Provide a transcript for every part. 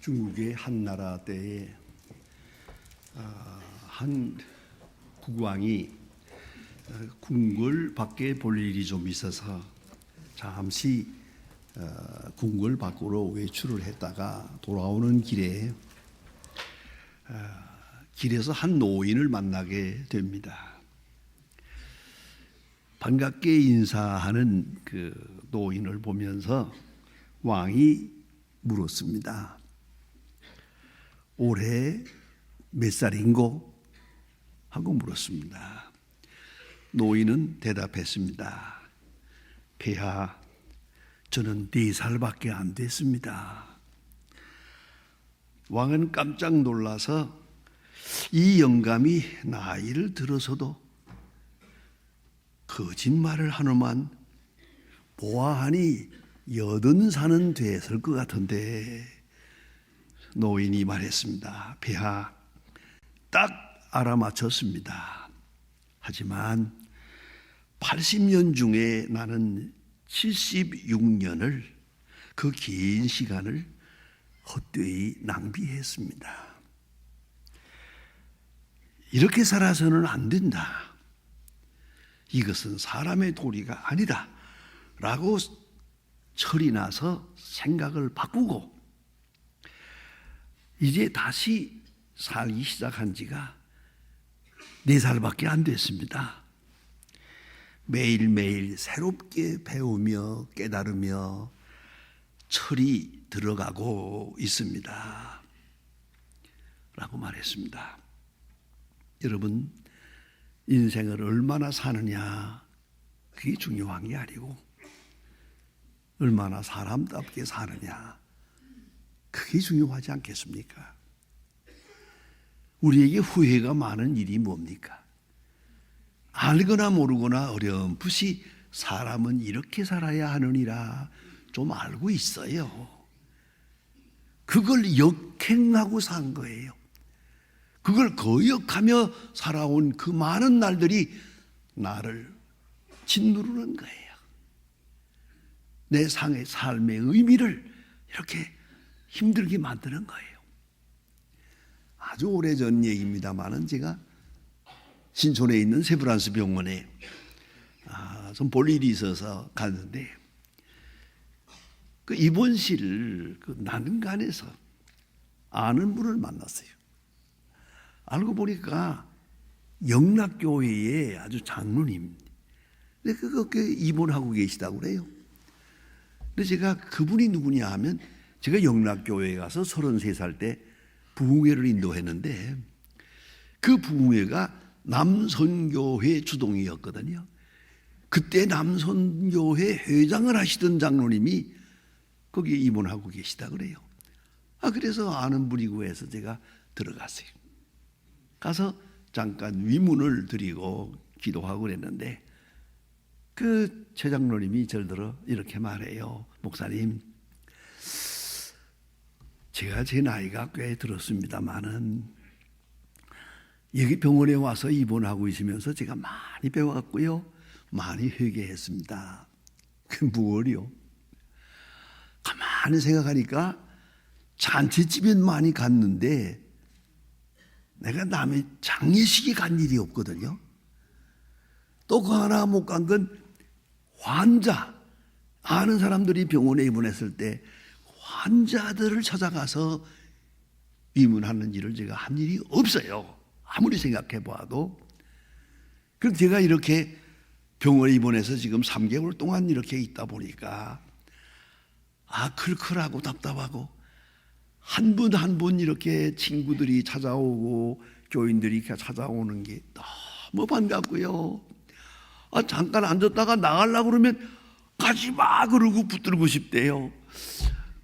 중국의 한나라 때에 한 국왕이 궁궐 밖에 볼 일이 좀 있어서 잠시 궁궐 밖으로 외출을 했다가 돌아오는 길에 길에서 한 노인을 만나게 됩니다. 반갑게 인사하는 그 노인을 보면서 왕이 물었습니다. 올해 몇 살인고? 하고 물었습니다. 노인은 대답했습니다. 폐하, 저는 4살밖에 안 됐습니다. 왕은 깜짝 놀라서 이 영감이 나이를 들어서도 거짓말을 하노만 보아하니 80살은 됐을 것 같은데, 노인이 말했습니다. 폐하, 딱 알아맞혔습니다. 하지만 80년 중에 나는 76년을, 그 긴 시간을 헛되이 낭비했습니다. 이렇게 살아서는 안 된다. 이것은 사람의 도리가 아니다 라고 철이 나서 생각을 바꾸고 이제 다시 살기 시작한 지가 4살밖에 안 됐습니다. 매일매일 새롭게 배우며 깨달으며 철이 들어가고 있습니다 라고 말했습니다. 여러분, 인생을 얼마나 사느냐, 그게 중요한 게 아니고 얼마나 사람답게 사느냐, 그게 중요하지 않겠습니까? 우리에게 후회가 많은 일이 뭡니까? 알거나 모르거나 어렴풋이 사람은 이렇게 살아야 하느니라 좀 알고 있어요. 그걸 역행하고 산 거예요. 그걸 거역하며 살아온 그 많은 날들이 나를 짓누르는 거예요. 내 삶의 의미를 이렇게 힘들게 만드는 거예요. 아주 오래전 얘기입니다만은 제가 신촌에 있는 세브란스 병원에 좀 볼 일이 있어서 갔는데 그 입원실 그 난간에서 아는 분을 만났어요. 알고 보니까 영락교회의 아주 장로님. 근데 그렇게 입원하고 계시다고 그래요. 근데 제가 그분이 누구냐 하면 제가 영락교회에 가서 33살 때 부흥회를 인도했는데 그 부흥회가 남선교회 주동이었거든요. 그때 남선교회 회장을 하시던 장로님이 거기에 입원하고 계시다 그래요. 그래서 아는 분이고 해서 제가 들어갔어요. 가서 잠깐 위문을 드리고 기도하고 그랬는데 그 최 장로님이 저를 들어 이렇게 말해요. 목사님, 제가 제 나이가 꽤 들었습니다만은 여기 병원에 와서 입원하고 있으면서 제가 많이 배워갔고요. 많이 회개했습니다. 그 무엇이요? 가만히 생각하니까 잔치집에 많이 갔는데 내가 남의 장례식에 간 일이 없거든요. 또 그 하나 못 간 건 환자, 아는 사람들이 병원에 입원했을 때 환자들을 찾아가서 위문하는 일을 제가 한 일이 없어요. 아무리 생각해 봐도. 그럼 제가 이렇게 병원에 입원해서 지금 3개월 동안 이렇게 있다 보니까 클클하고 답답하고 한 분 한 분 이렇게 친구들이 찾아오고 교인들이 찾아오는 게 너무 반갑고요. 잠깐 앉았다가 나가려고 그러면 가지마 그러고 붙들고 싶대요.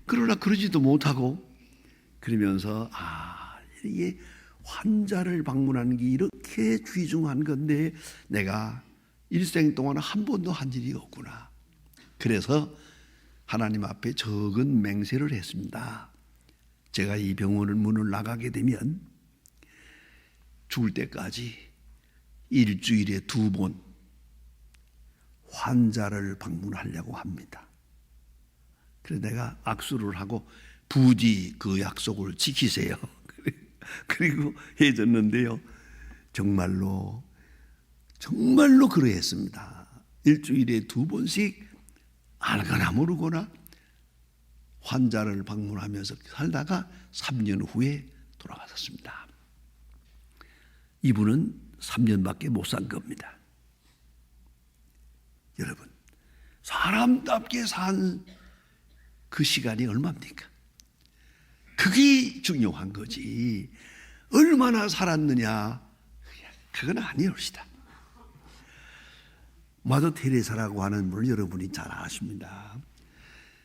그러나 그러지도 못하고 그러면서 이게 환자를 방문하는 게 이렇게 귀중한 건데 내가 일생 동안 한 번도 한 일이 없구나. 그래서 하나님 앞에 적은 맹세를 했습니다. 제가 이 병원을 문을 나가게 되면 죽을 때까지 일주일에 2번 환자를 방문하려고 합니다. 그래서 내가 악수를 하고 부디 그 약속을 지키세요. 그리고 해줬는데요. 정말로 그러했습니다. 일주일에 2번씩 알거나 모르거나 환자를 방문하면서 살다가 3년 후에 돌아가셨습니다. 이분은 3년밖에 못 산 겁니다. 여러분, 사람답게 산 그 시간이 얼마입니까? 그게 중요한 거지. 얼마나 살았느냐, 그건 아니옵시다. 마더 테레사라고 하는 분을 여러분이 잘 아십니다.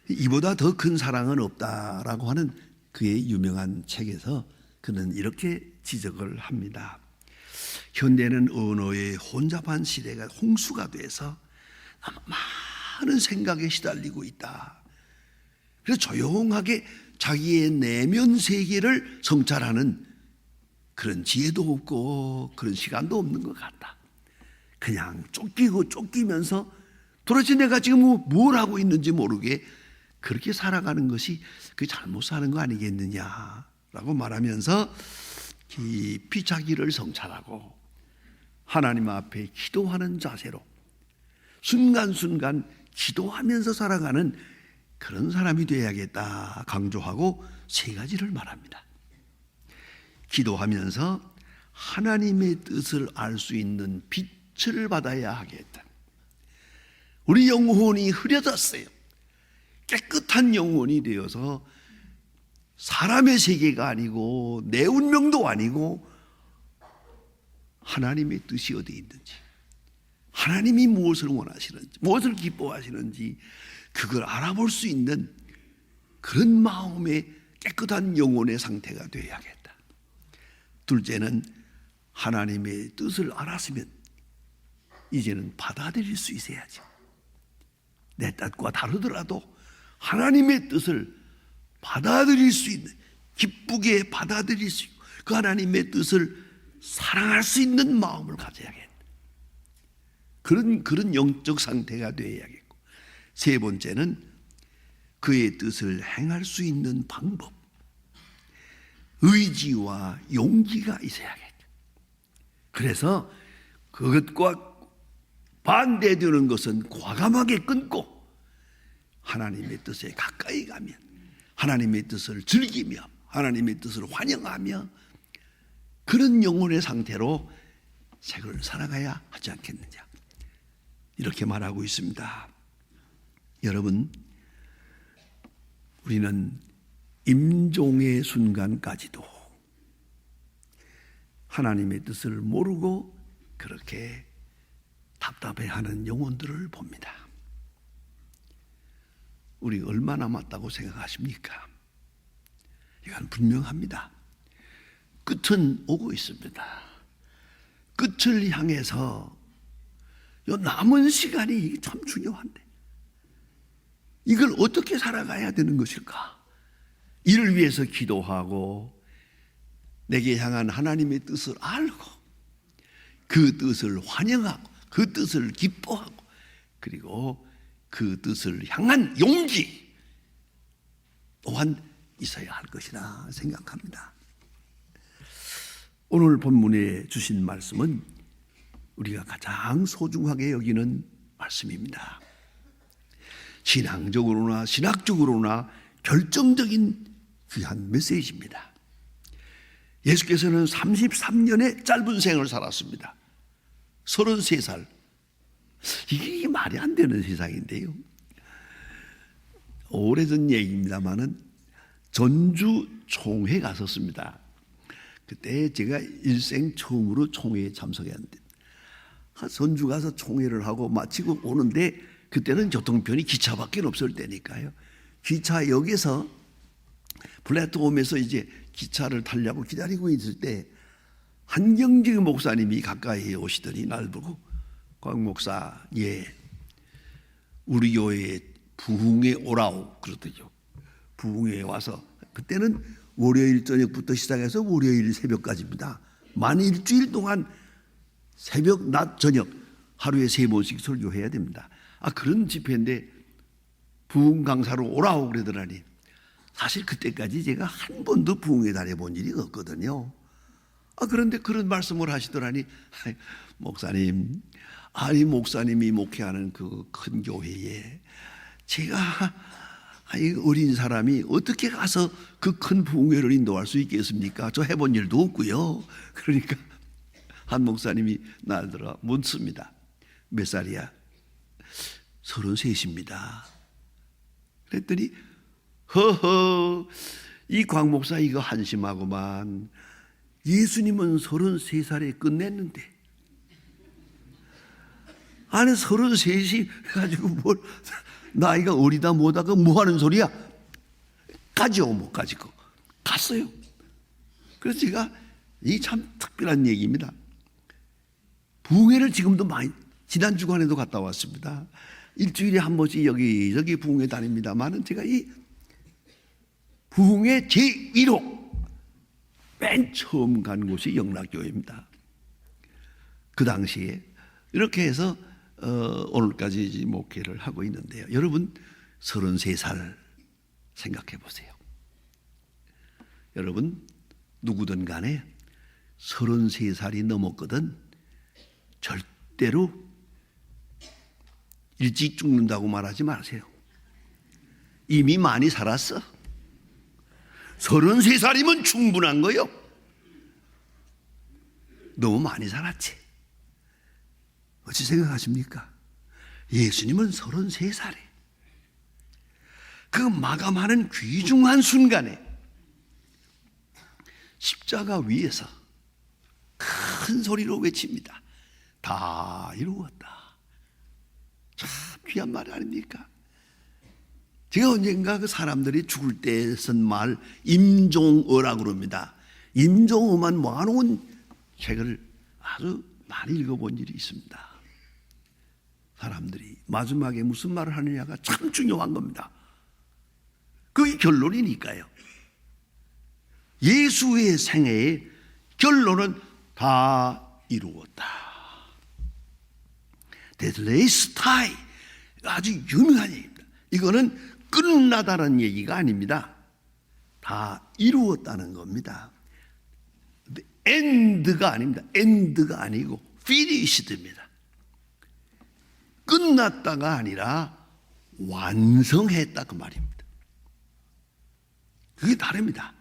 이보다 더 큰 사랑은 없다라고 하는 그의 유명한 책에서 그는 이렇게 지적을 합니다. 현대는 언어의 혼잡한 시대가 홍수가 돼서 많은 생각에 시달리고 있다. 그래서 조용하게 자기의 내면 세계를 성찰하는 그런 지혜도 없고 그런 시간도 없는 것 같다. 그냥 쫓기면서 도대체 내가 지금 뭘 하고 있는지 모르게 그렇게 살아가는 것이 그 잘못 사는 거 아니겠느냐라고 말하면서 깊이 자기를 성찰하고 하나님 앞에 기도하는 자세로 순간순간 기도하면서 살아가는 그런 사람이 되어야겠다 강조하고 3가지를 말합니다. 기도하면서 하나님의 뜻을 알 수 있는 빛을 받아야 하겠다. 우리 영혼이 흐려졌어요. 깨끗한 영혼이 되어서 사람의 세계가 아니고 내 운명도 아니고 하나님의 뜻이 어디 있는지, 하나님이 무엇을 원하시는지, 무엇을 기뻐하시는지 그걸 알아볼 수 있는 그런 마음의 깨끗한 영혼의 상태가 되어야겠다. 둘째는 하나님의 뜻을 알았으면 이제는 받아들일 수 있어야죠. 내 뜻과 다르더라도 하나님의 뜻을 받아들일 수 있는, 기쁘게 받아들일 수 있고 그 하나님의 뜻을 사랑할 수 있는 마음을 가져야겠다. 그런 영적 상태가 되어야겠고, 3번째는 그의 뜻을 행할 수 있는 방법, 의지와 용기가 있어야겠다. 그래서 그것과 반대되는 것은 과감하게 끊고 하나님의 뜻에 가까이 가면, 하나님의 뜻을 즐기며 하나님의 뜻을 환영하며 그런 영혼의 상태로 생을 살아가야 하지 않겠느냐, 이렇게 말하고 있습니다. 여러분, 우리는 임종의 순간까지도 하나님의 뜻을 모르고 그렇게 답답해하는 영혼들을 봅니다. 우리 얼마 남았다고 생각하십니까? 이건 분명합니다. 끝은 오고 있습니다. 끝을 향해서 이 남은 시간이 참 중요한데 이걸 어떻게 살아가야 되는 것일까? 이를 위해서 기도하고 내게 향한 하나님의 뜻을 알고 그 뜻을 환영하고 그 뜻을 기뻐하고 그리고 그 뜻을 향한 용기 또한 있어야 할 것이라 생각합니다. 오늘 본문에 주신 말씀은 우리가 가장 소중하게 여기는 말씀입니다. 신앙적으로나 신학적으로나 결정적인 귀한 메시지입니다. 예수께서는 33년의 짧은 생을 살았습니다. 33살. 이게 말이 안 되는 세상인데요. 오래전 얘기입니다만은 전주 총회 갔었습니다. 그때 제가 일생 처음으로 총회에 참석했는데 전주 가서 총회를 하고 마치고 오는데 그때는 교통편이 기차밖에 없을 때니까요. 기차역에서 플랫폼에서 이제 기차를 타려고 기다리고 있을 때 한경직 목사님이 가까이 오시더니 날 보고 곽 목사, 예, 우리 교회에 부흥에 오라오 그러더죠. 부흥에 와서 그때는 월요일 저녁부터 시작해서 월요일 새벽까지입니다. 만 일주일 동안 새벽, 낮, 저녁 하루에 3번씩 설교해야 됩니다. 그런 집회인데 부흥 강사로 오라오 그러더라니 사실 그때까지 제가 한 번도 부흥회 다녀본 일이 없거든요. 그런데 그런 말씀을 하시더라니, 목사님, 아니 목사님이 목회하는 그 큰 교회에 제가 어린 사람이 어떻게 가서 그 큰 부흥회를 인도할 수 있겠습니까? 저 해본 일도 없고요. 그러니까 한 목사님이 나더러 묻습니다. 몇 살이야? 33입니다. 그랬더니 허허, 이 광 목사 이거 한심하구만. 예수님은 33살에 끝냈는데 아니 33이 가지고 뭘 나이가 어리다 뭐다가 뭐 하는 소리야? 가죠. 못 가지고 갔어요. 그래서 제가 이 참 특별한 얘기입니다. 부흥회를 지금도 많이, 지난 주간에도 갔다 왔습니다. 일주일에 한 번씩 여기저기 부흥회 다닙니다만은 제가 이 부흥회 제1호 맨 처음 간 곳이 영락교회입니다. 그 당시에 이렇게 해서 오늘까지 목회를 하고 있는데요. 여러분 33살 생각해 보세요. 여러분 누구든 간에 33살이 넘었거든 절대로 일찍 죽는다고 말하지 마세요. 이미 많이 살았어. 33살이면 충분한 거요. 너무 많이 살았지. 어찌 생각하십니까? 예수님은 33살에 그 마감하는 귀중한 순간에 십자가 위에서 큰 소리로 외칩니다. 다 이루었다. 참 귀한 말 아닙니까? 제가 언젠가 그 사람들이 죽을 때 쓴 말 임종어라고 그럽니다. 임종어만 모아놓은 책을 아주 많이 읽어본 일이 있습니다. 사람들이 마지막에 무슨 말을 하느냐가 참 중요한 겁니다. 그게 결론이니까요. 예수의 생애의 결론은 다 이루었다. 데들레이스타이 아주 유명한 얘기입니다. 이거는 끝나다는 얘기가 아닙니다. 다 이루었다는 겁니다. 엔드가 아닙니다. 엔드가 아니고 finished입니다. 끝났다가 아니라 완성했다 그 말입니다. 그게 다릅니다.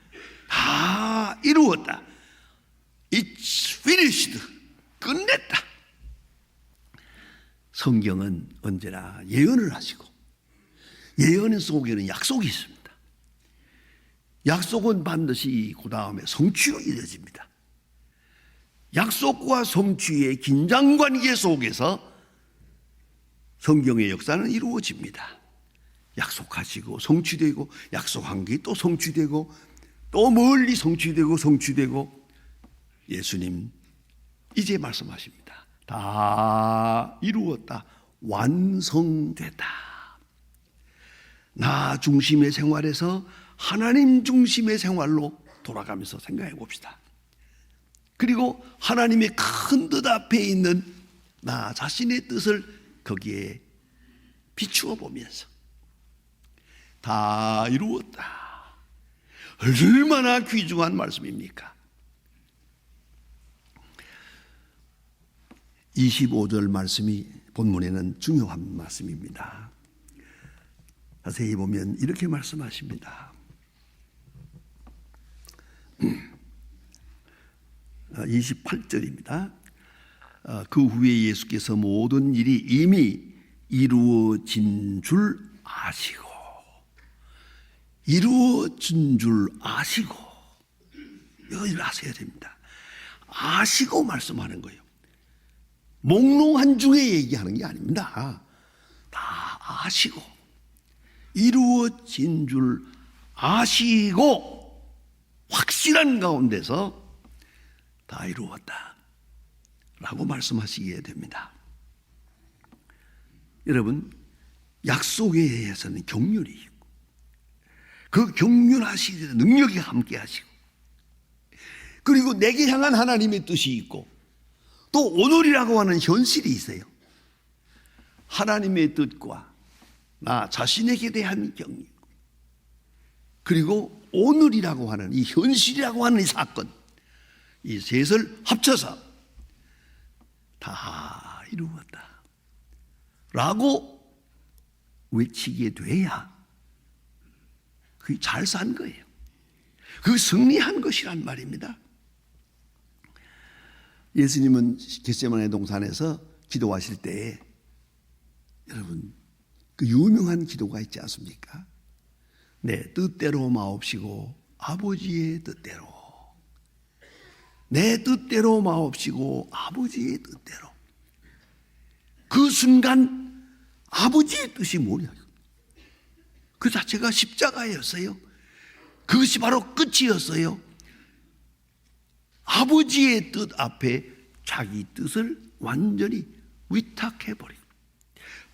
다 이루었다. It's finished. 끝냈다. 성경은 언제나 예언을 하시고 예언 속에는 약속이 있습니다. 약속은 반드시 그 다음에 성취로 이어집니다. 약속과 성취의 긴장관계 속에서 성경의 역사는 이루어집니다. 약속하시고 성취되고 약속한 게 또 성취되고 또 멀리 성취되고 예수님 이제 말씀하십니다. 다 이루었다. 완성됐다. 나 중심의 생활에서 하나님 중심의 생활로 돌아가면서 생각해 봅시다. 그리고 하나님의 큰 뜻 앞에 있는 나 자신의 뜻을 거기에 비추어 보면서 다 이루었다. 얼마나 귀중한 말씀입니까? 25절 말씀이 본문에는 중요한 말씀입니다. 자세히 보면 이렇게 말씀하십니다. 28절입니다. 그 후에 예수께서 모든 일이 이미 이루어진 줄 아시고 이걸 아셔야 됩니다. 아시고 말씀하는 거예요. 몽롱한 중에 얘기하는 게 아닙니다. 다 아시고 이루어진 줄 아시고 확실한 가운데서 다 이루었다 라고 말씀하시게 됩니다. 여러분, 약속에 의해서는 경륜이 있고 그 경륜하시는 능력이 함께 하시고 그리고 내게 향한 하나님의 뜻이 있고 또 오늘이라고 하는 현실이 있어요. 하나님의 뜻과 나 자신에게 대한 경륜 그리고 오늘이라고 하는 이 현실이라고 하는 이 사건, 이 셋을 합쳐서 다 이루었다 라고 외치게 돼야 그게 잘 산 거예요. 그 승리한 것이란 말입니다. 예수님은 겟세마네 동산에서 기도하실 때 여러분 그 유명한 기도가 있지 않습니까? 내 뜻대로 마옵시고 아버지의 뜻대로, 내 뜻대로 마옵시고 아버지의 뜻대로. 그 순간 아버지의 뜻이 뭐냐? 그 자체가 십자가였어요. 그것이 바로 끝이었어요. 아버지의 뜻 앞에 자기 뜻을 완전히 위탁해버리고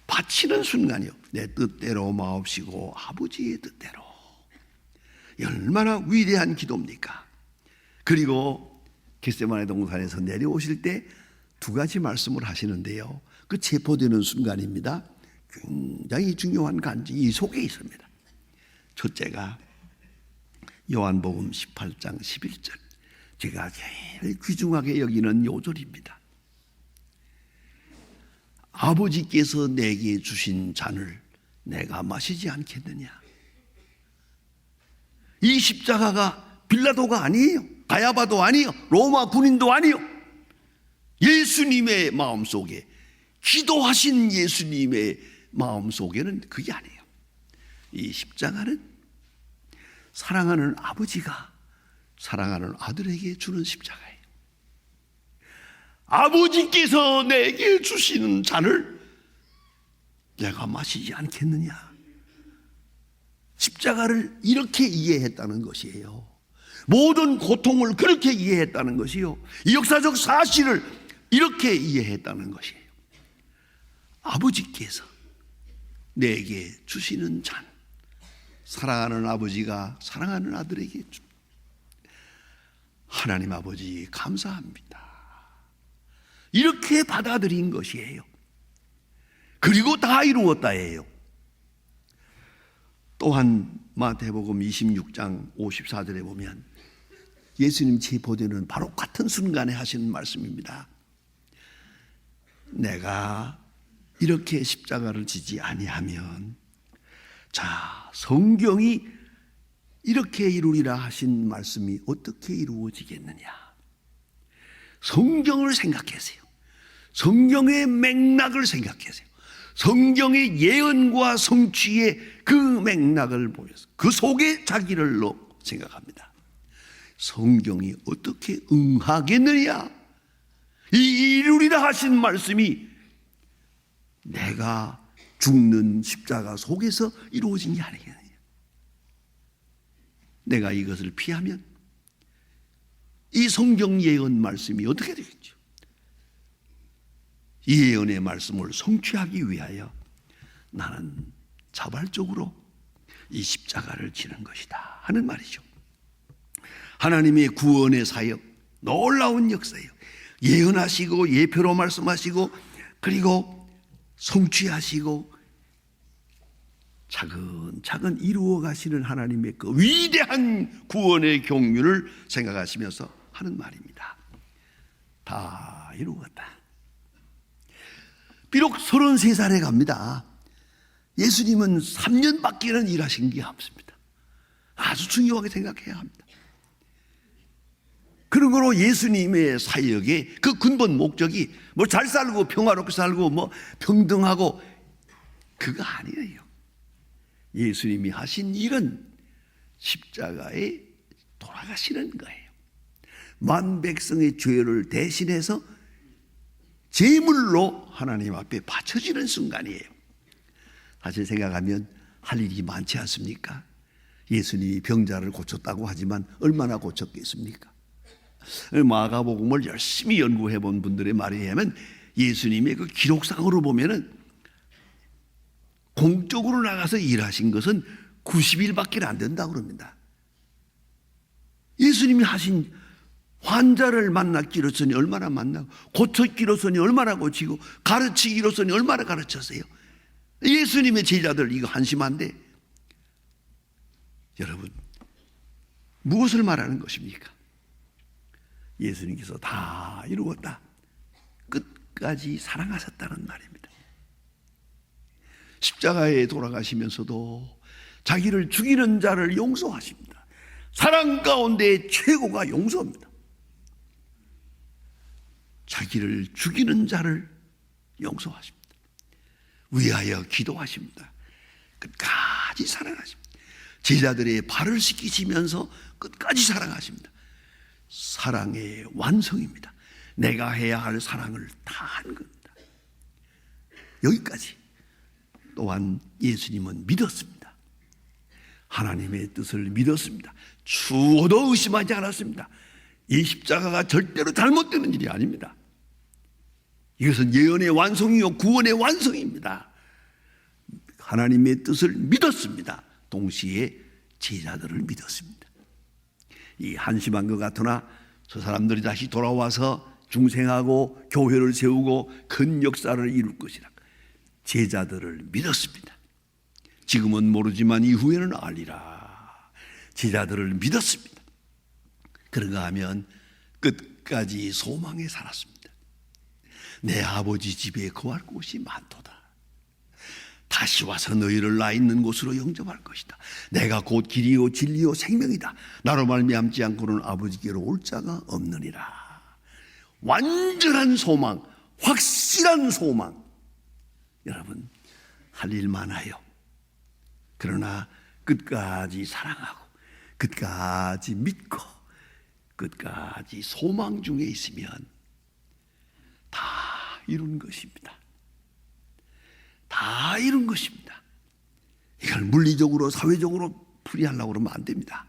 바치는 순간이요. 내 뜻대로 마옵시고 아버지의 뜻대로. 얼마나 위대한 기도입니까? 그리고 겟세마네 동산에서 내려오실 때 두 가지 말씀을 하시는데요. 그 체포되는 순간입니다. 굉장히 중요한 간증이 이 속에 있습니다. 첫째가 요한복음 18장 11절. 제가 제일 귀중하게 여기는 요절입니다. 아버지께서 내게 주신 잔을 내가 마시지 않겠느냐. 이 십자가가 빌라도가 아니에요. 가야바도 아니에요. 로마 군인도 아니에요. 예수님의 마음속에, 기도하신 예수님의 마음속에는 그게 아니에요. 이 십자가는 사랑하는 아버지가 사랑하는 아들에게 주는 십자가예요. 아버지께서 내게 주시는 잔을 내가 마시지 않겠느냐. 십자가를 이렇게 이해했다는 것이에요. 모든 고통을 그렇게 이해했다는 것이요. 이 역사적 사실을 이렇게 이해했다는 것이에요. 아버지께서 내게 주시는 잔, 사랑하는 아버지가 사랑하는 아들에게 줍니다. 하나님 아버지 감사합니다. 이렇게 받아들인 것이에요. 그리고 다 이루었다예요. 또한 마태복음 26장 54절에 보면 예수님 체포되는 바로 같은 순간에 하시는 말씀입니다. 내가 이렇게 십자가를 지지 아니하면, 자, 성경이 이렇게 이루리라 하신 말씀이 어떻게 이루어지겠느냐. 성경을 생각하세요. 성경의 맥락을 생각하세요. 성경의 예언과 성취의 그 맥락을 보면서 그 속에 자기를 넣어 생각합니다. 성경이 어떻게 응하겠느냐. 이 이루리라 하신 말씀이 내가 죽는 십자가 속에서 이루어진 게 아니겠느냐. 내가 이것을 피하면 이 성경 예언 말씀이 어떻게 되겠죠? 이 예언의 말씀을 성취하기 위하여 나는 자발적으로 이 십자가를 지는 것이다 하는 말이죠. 하나님의 구원의 사역, 놀라운 역사예요. 예언하시고 예표로 말씀하시고 그리고 성취하시고 차근차근 이루어 가시는 하나님의 그 위대한 구원의 경륜을 생각하시면서 하는 말입니다. 다 이루었다. 비록 33살에 갑니다. 예수님은 3년밖에는 일하신 게 없습니다. 아주 중요하게 생각해야 합니다. 그러므로 예수님의 사역의 그 근본 목적이 뭐 잘 살고 평화롭게 살고 뭐 평등하고 그거 아니에요. 예수님이 하신 일은 십자가에 돌아가시는 거예요. 만 백성의 죄를 대신해서 제물로 하나님 앞에 바쳐지는 순간이에요. 사실 생각하면 할 일이 많지 않습니까? 예수님이 병자를 고쳤다고 하지만 얼마나 고쳤겠습니까? 마가복음을 열심히 연구해 본 분들의 말에 의하면 예수님의 그 기록상으로 보면은 공적으로 나가서 일하신 것은 90일밖에 안 된다고 그럽니다. 예수님이 하신 환자를 만났기로서니 얼마나 만나고 고쳤기로서니 얼마나 고치고 가르치기로서니 얼마나 가르쳤어요. 예수님의 제자들 이거 한심한데 여러분 무엇을 말하는 것입니까? 예수님께서 다 이루었다, 끝까지 사랑하셨다는 말입니다. 십자가에 돌아가시면서도 자기를 죽이는 자를 용서하십니다. 사랑 가운데 최고가 용서입니다. 자기를 죽이는 자를 용서하십니다. 위하여 기도하십니다. 끝까지 사랑하십니다. 제자들의 발을 씻기시면서 끝까지 사랑하십니다. 사랑의 완성입니다. 내가 해야 할 사랑을 다 한 겁니다. 여기까지. 또한 예수님은 믿었습니다. 하나님의 뜻을 믿었습니다. 추호도 의심하지 않았습니다. 이 십자가가 절대로 잘못되는 일이 아닙니다. 이것은 예언의 완성이요 구원의 완성입니다. 하나님의 뜻을 믿었습니다. 동시에 제자들을 믿었습니다. 이 한심한 것 같으나 저 사람들이 다시 돌아와서 중생하고 교회를 세우고 큰 역사를 이룰 것이라 제자들을 믿었습니다. 지금은 모르지만 이후에는 알리라. 제자들을 믿었습니다. 그런가 하면 끝까지 소망에 살았습니다. 내 아버지 집에 거할 곳이 많도다. 다시 와서 너희를 나 있는 곳으로 영접할 것이다. 내가 곧 길이요 진리요 생명이다. 나로 말미암지 않고는 아버지께로 올 자가 없느니라. 완전한 소망, 확실한 소망. 여러분, 할 일 많아요. 그러나 끝까지 사랑하고 끝까지 믿고 끝까지 소망 중에 있으면 다 이룬 것입니다. 다 이룬 것입니다. 이걸 물리적으로 사회적으로 풀이하려고 그러면 안 됩니다.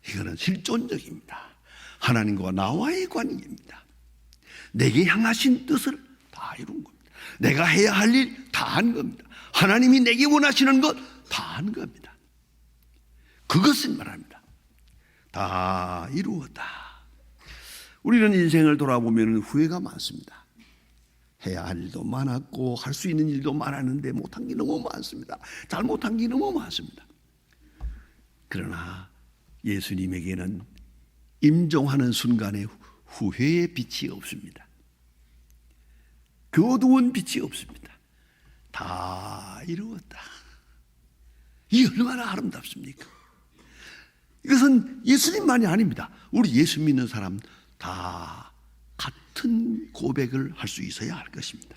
이거는 실존적입니다. 하나님과 나와의 관계입니다. 내게 향하신 뜻을 다 이룬 겁니다. 내가 해야 할 일 다 한 겁니다. 하나님이 내게 원하시는 것 다 한 겁니다. 그것을 말합니다. 다 이루었다. 우리는 인생을 돌아보면 후회가 많습니다. 해야 할 일도 많았고 할 수 있는 일도 많았는데 못한 게 너무 많습니다. 잘못한 게 너무 많습니다. 그러나 예수님에게는 임종하는 순간에 후회의 빛이 없습니다. 그 어두운 빛이 없습니다. 다 이루었다. 이 얼마나 아름답습니까? 이것은 예수님만이 아닙니다. 우리 예수 믿는 사람 다 같은 고백을 할 수 있어야 할 것입니다.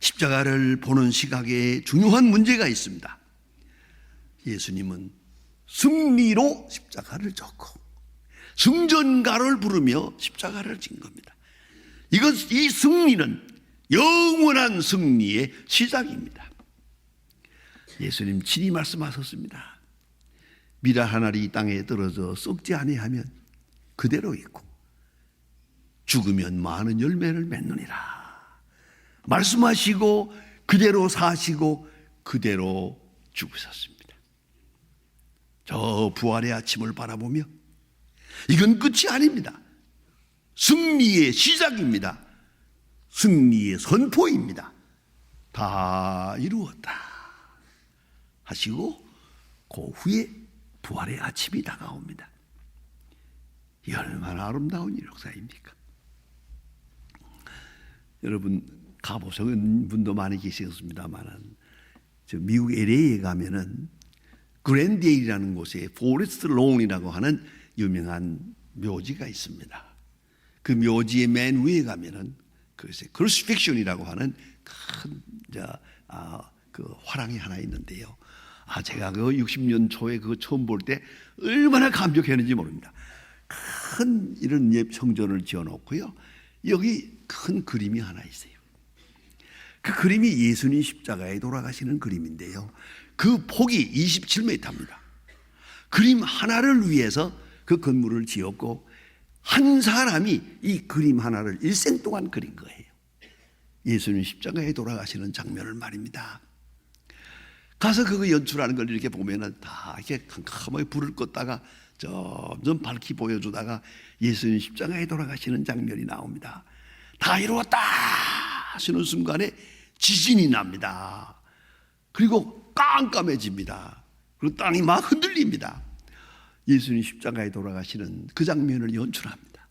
십자가를 보는 시각에 중요한 문제가 있습니다. 예수님은 승리로 십자가를 졌고 승전가를 부르며 십자가를 진 겁니다. 이 승리는 영원한 승리의 시작입니다. 예수님 친히 말씀하셨습니다. 미라 한 알이 이 땅에 떨어져 썩지 아니하면 그대로 있고 죽으면 많은 열매를 맺느니라. 말씀하시고 그대로 사시고 그대로 죽으셨습니다. 저 부활의 아침을 바라보며 이건 끝이 아닙니다. 승리의 시작입니다. 승리의 선포입니다. 다 이루었다 하시고 그 후에 부활의 아침이 다가옵니다. 이 얼마나 아름다운 역사입니까? 여러분 가보신 분도 많이 계셨습니다만 미국 LA에 가면은 그랜데일이라는 곳에 포레스트 론이라고 하는 유명한 묘지가 있습니다. 그 묘지의 맨 위에 가면은 크루시픽션이라고 하는 큰 그 화랑이 하나 있는데요. 제가 그 60년 초에 그거 처음 볼 때 얼마나 감격했는지 모릅니다. 큰 이런 성전을 지어놓고요. 여기 큰 그림이 하나 있어요. 그 그림이 예수님 십자가에 돌아가시는 그림인데요. 그 폭이 27m입니다. 그림 하나를 위해서 그 건물을 지었고 한 사람이 이 그림 하나를 일생 동안 그린 거예요. 예수님 십자가에 돌아가시는 장면을 말입니다. 가서 그거 연출하는 걸 이렇게 보면은 다 이렇게 캄캄하게 불을 껐다가 점점 밝히 보여주다가 예수님 십자가에 돌아가시는 장면이 나옵니다. 다 이루었다 하시는 순간에 지진이 납니다. 그리고 깜깜해집니다. 그리고 땅이 막 흔들립니다. 예수님 십자가에 돌아가시는 그 장면을 연출합니다.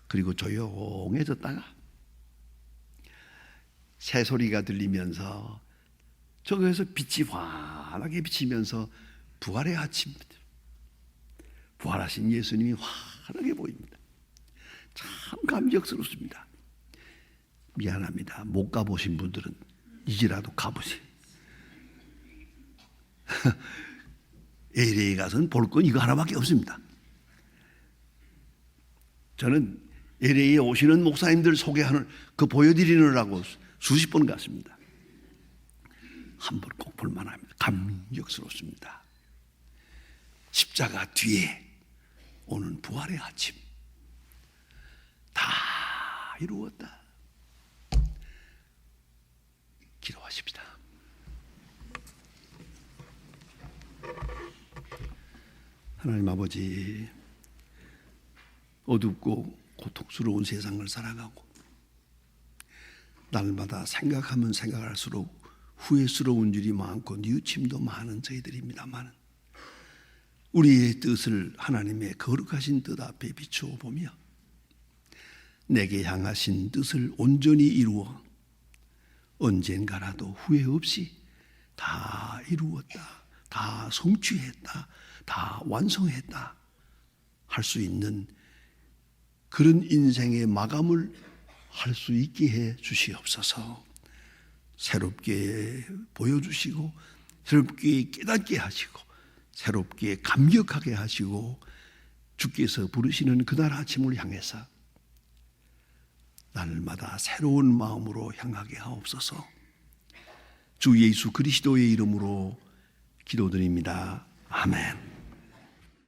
그리고 조용해졌다가 새소리가 들리면서 저기에서 빛이 환하게 비치면서 부활의 아침입니다. 부활하신 예수님이 환하게 보입니다. 참 감격스럽습니다. 미안합니다. 못 가보신 분들은 이제라도 가보세요. LA 가서는 볼 건 이거 하나밖에 없습니다. 저는 LA에 오시는 목사님들 소개하는 그 보여드리느라고 수십 번 갔습니다. 한번 꼭 볼만합니다. 감격스럽습니다. 십자가 뒤에 오는 부활의 아침, 다 이루었다. 기도하십시다. 하나님 아버지, 어둡고 고통스러운 세상을 살아가고 날마다 생각하면 생각할수록 후회스러운 일이 많고 뉘우침도 많은 저희들입니다만 우리의 뜻을 하나님의 거룩하신 뜻 앞에 비추어 보며 내게 향하신 뜻을 온전히 이루어 언젠가라도 후회 없이 다 이루었다, 다 성취했다, 다 완성했다 할 수 있는 그런 인생의 마감을 할 수 있게 해 주시옵소서. 새롭게 보여주시고 새롭게 깨닫게 하시고 새롭게 감격하게 하시고 주께서 부르시는 그날 아침을 향해서 날마다 새로운 마음으로 향하게 하옵소서. 주 예수 그리스도의 이름으로 기도드립니다. 아멘.